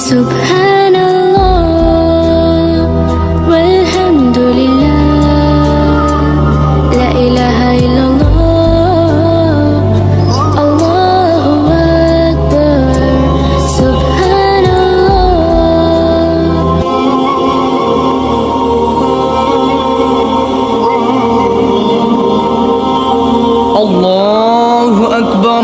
Subhanallah walhamdulillah la ilaha illallah Allahu akbar Subhanallah Allahu akbar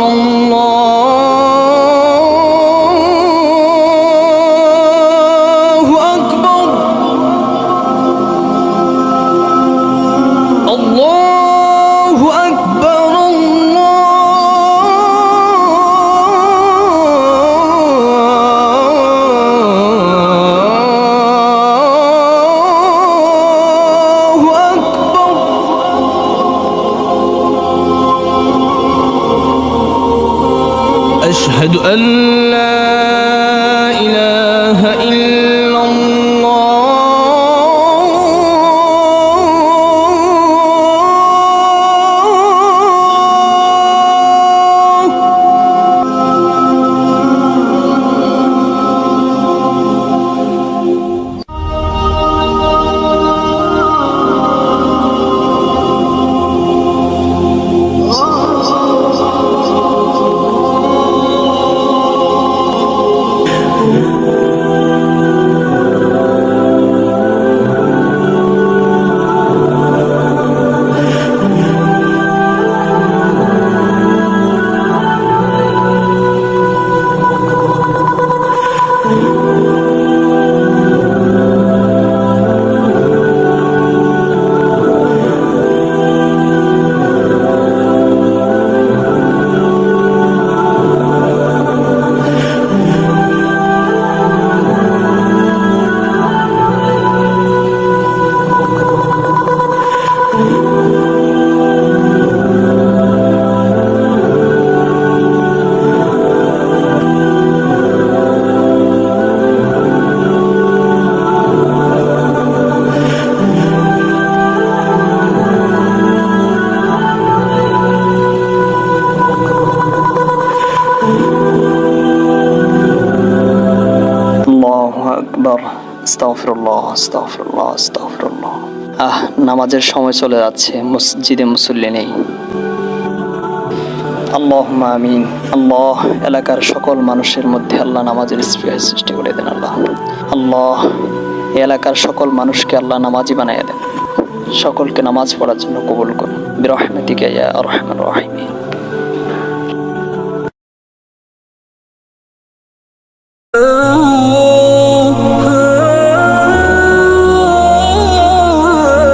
أشهد أن لا إله إلا আস্তাগফিরুল্লাহ আস্তাগফিরুল্লাহ আস্তাগফিরুল্লাহ। নামাজের সময় চলে যাচ্ছে, মসজিদে মুসল্লি নেই। আল্লাহুম্মা আমিন। আল্লাহ এলাকার সকল মানুষের মধ্যে আল্লাহ নামাজের স্পৃহা সৃষ্টি করে দেন। আল্লাহ এলাকার সকল মানুষকে আল্লাহ নামাজি বানাইয়া দেন, সকলকে নামাজ পড়ার জন্য কবুল করুন বিরহমাতিকা ইয়া আরহামার রাহিমিন।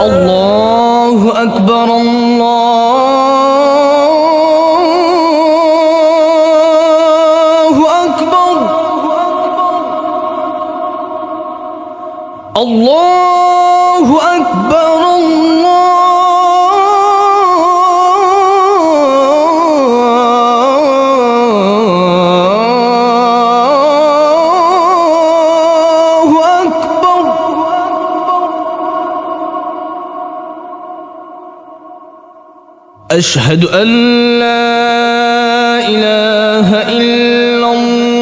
আল্লাহু আকবার আল্লাহু আকবার আল্লাহু আকবার أشهد أن لا إله إلا الله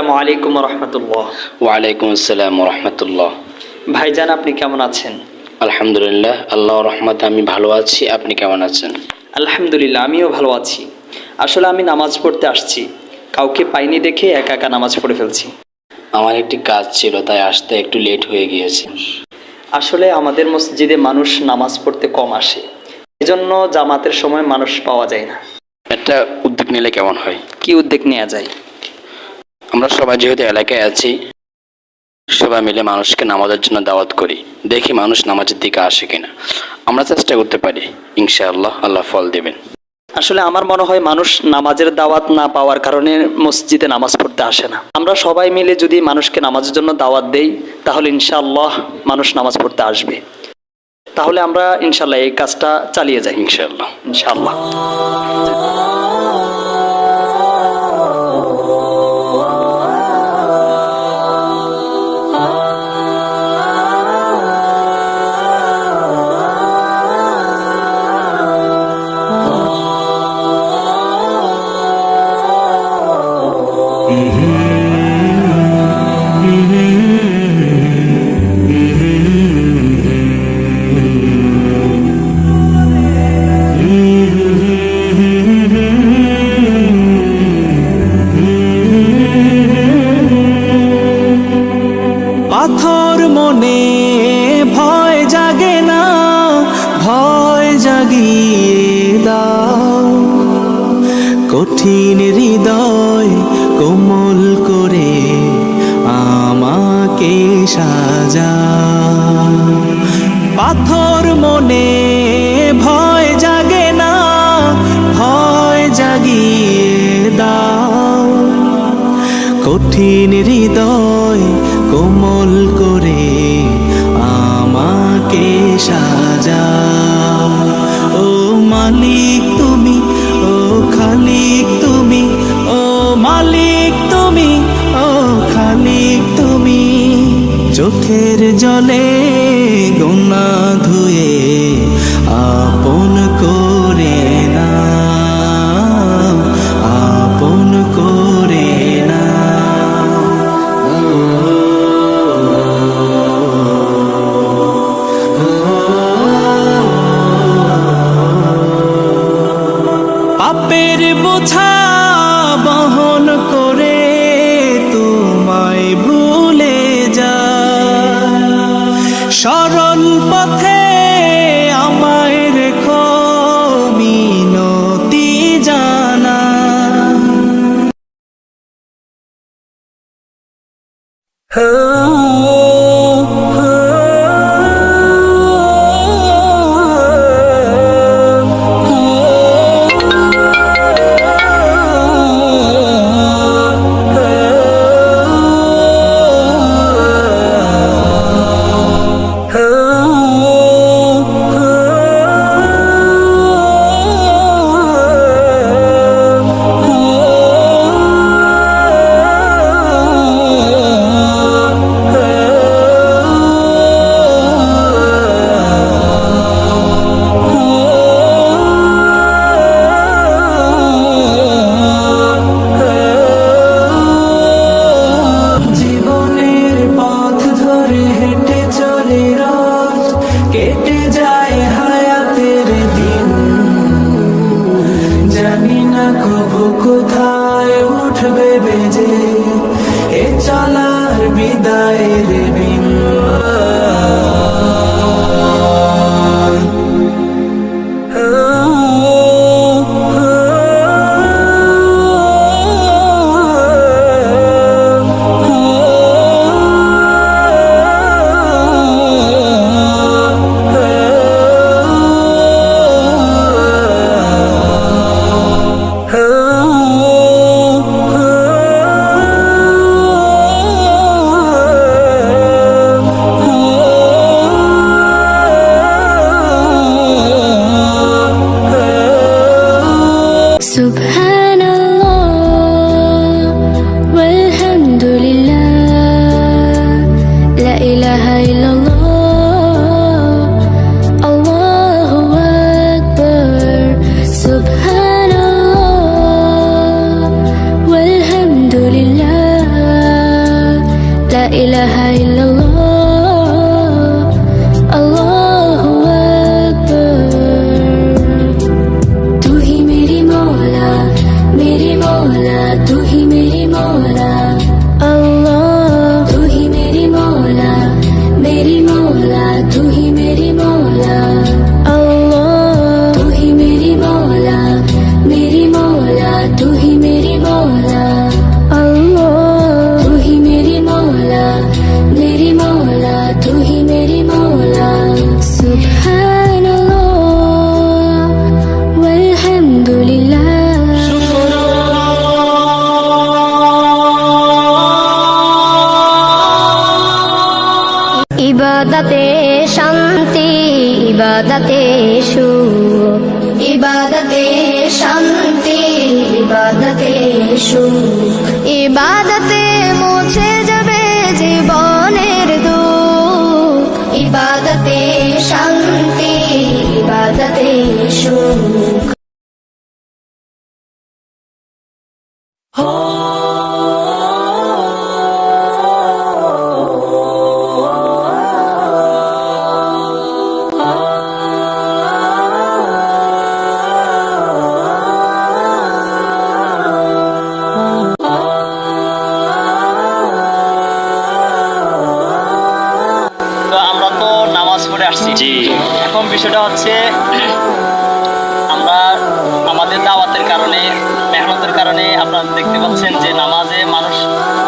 আসসালামু আলাইকুম রহমতুল্লাহ। ওয়ালাইকুম আসসালাম রহমতুল্লাহ। ভাইজান, আপনি কেমন আছেন? আলহামদুলিল্লাহ, আল্লাহর রহমতে আমি ভালো আছি। আপনি কেমন আছেন? আলহামদুলিল্লাহ, আমিও ভালো আছি। আসলে আমি নামাজ পড়তে আসছি, কাউকে পাইনি দেখে একা একা নামাজ পড়ে ফেলছি। আমার একটি কাজ ছিল, তাই আসতে একটু লেট হয়ে গিয়েছে। আসলে আমাদের মসজিদে মানুষ নামাজ পড়তে কম আসে, এজন্য জামাতের সময় মানুষ পাওয়া যায় না। একটা উদ্যোগ নিলে কেমন হয়? কি উদ্যোগ নেওয়া যায়? আমরা সবাই যেহেতু এলাকায় আছি, সবাই মিলে মানুষকে নামাজের জন্য দাওয়াত করি, দেখি মানুষ নামাজের দিকে আসে কিনা। আমরা চেষ্টা করতে পারি, ইনশাআল্লাহ আল্লাহ ফল দেবেন। আসলে আমার মনে হয় মানুষ নামাজের দাওয়াত না পাওয়ার কারণে মসজিদে নামাজ পড়তে আসে না। আমরা সবাই মিলে যদি মানুষকে নামাজের জন্য দাওয়াত দেই, তাহলে ইনশাআল্লাহ মানুষ নামাজ পড়তে আসবে। তাহলে আমরা ইনশাআল্লাহ এই কাজটা চালিয়ে যাই। ইনশাআল্লাহ ইনশাআল্লাহ। পাথর মনে ভয় জাগে না, ভয় জাগিয়ে দাও। কঠিন হৃদয় কোমল করে আমাকে সাজা। পাথর মনে ভয় জাগে না, ভয় জাগিয়ে দাও। কঠিন হৃদয় কোমল করে আমাকে সাজা। ও মালিক তুমি, ও খালিক তুমি, ও মালিক তুমি, ও খালিক তুমি। চোখের জলে গুনাহ ধুয়ে আপন করে নাও, আপন করে পাপের বোঝা বহন করে তোমায় ভুলে যা। সরল পথে আমায় রেখো মিনতি জানা। কোথায় উঠবে বেজে এ চলার বিদায়ের বিন। Subhanallah walhamdulillah ইবাদতে শান্তি, ইবাদতে সুখ, ইবাদতে শান্তি, ইবাদতে সুখ, ইবাদতে মুছে যাবে জীবনের দুঃখ, ইবাদতে শান্তি, ইবাদতে সুখ। তো আমরা তো নামাজ পড়ে আসছি। জি। এখন বিষয়টা হচ্ছে আমরা আমাদের দাওয়াতের কারণে, মেহনতের কারণে আপনারা দেখতে পাচ্ছেন যে নামাজে মানুষ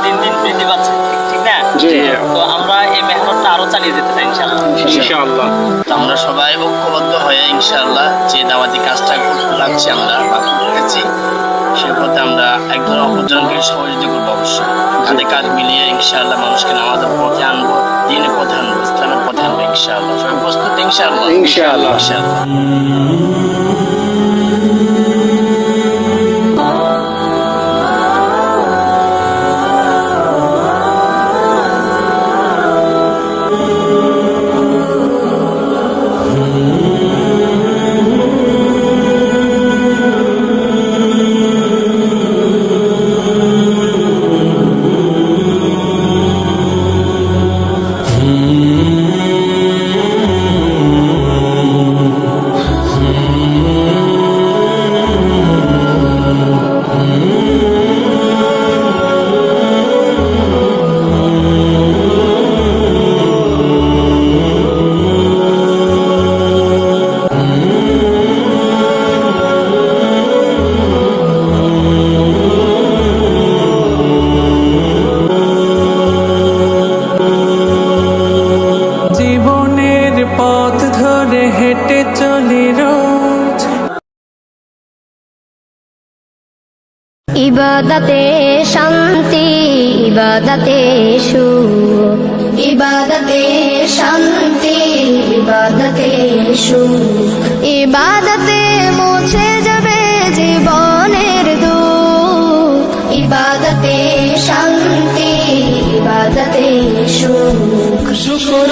দিন দিন বৃদ্ধি পাচ্ছে, ঠিক না? জি। তো আমরা এই মেহনতটা আরো চালিয়ে যেতে চাই ইনশাআল্লাহ। ইনশাআল্লাহ। তো আমরা সবাই ঐক্যবদ্ধ হয়ে ইনশাআল্লাহ যে দাওয়াতি কাজটা করতে লাগছি আমরা বা করতেছি, সে পথে আমরা একজন অপরজনকে সহযোগিতা করবো অবশ্যই। হাতে কাজ মিলিয়ে ইনশাআল্লাহ মানুষকে নামাজের পথে আনবো, দিনের পথে আনবো, ইসলামের পথে আনবো ইনশাআল্লাহ। সবাই প্রস্তুত ইনশাআল্লাহ? ইনশাআল্লাহ। জীবনের পথ ধরে হেঁটে চলি রোজ, ইবাদতে শান্তি, ইবাদতে সুখ, ইবাদতে শান্তি, ইবাদতে সুখ, ইবাদতে মুছে যাবে জীবনের দুঃখ, ইবাদতে শান্তি, ইবাদতে সুখ। শুকর